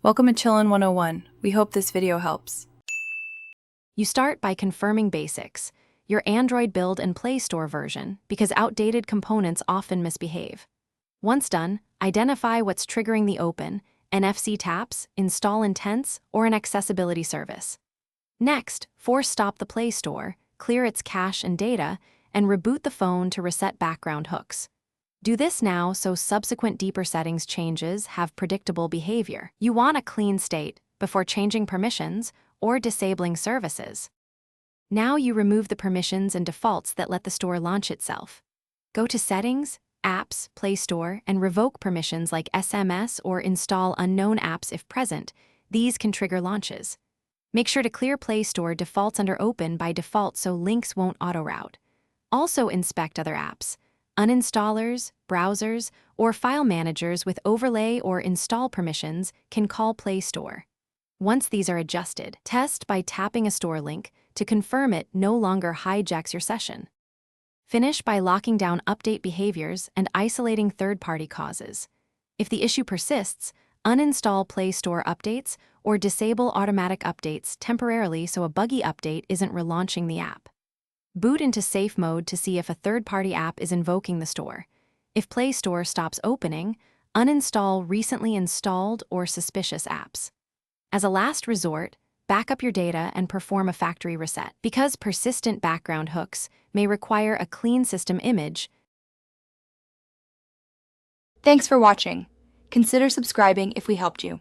Welcome to Chillin' 101. We hope this video helps. You start by confirming basics, your Android build and Play Store version, because outdated components often misbehave. Once done, identify what's triggering the open, NFC taps, install intents, or an accessibility service. Next, force stop the Play Store, clear its cache and data, and reboot the phone to reset background hooks. Do this now so subsequent deeper settings changes have predictable behavior. You want a clean state before changing permissions or disabling services. Now you remove the permissions and defaults that let the store launch itself. Go to Settings, Apps, Play Store, and revoke permissions like SMS or install unknown apps if present. These can trigger launches. Make sure to clear Play Store defaults under Open by default so links won't auto-route. Also inspect other apps. Uninstallers, browsers, or file managers with overlay or install permissions can call Play Store. Once these are adjusted, test by tapping a store link to confirm it no longer hijacks your session. Finish by locking down update behaviors and isolating third-party causes. If the issue persists, uninstall Play Store updates or disable automatic updates temporarily so a buggy update isn't relaunching the app. Boot into safe mode to see if a third-party app is invoking the store. If Play Store stops opening, uninstall recently installed or suspicious apps. As a last resort, back up your data and perform a factory reset. Because persistent background hooks may require a clean system image. Thanks for watching. Consider subscribing if we helped you.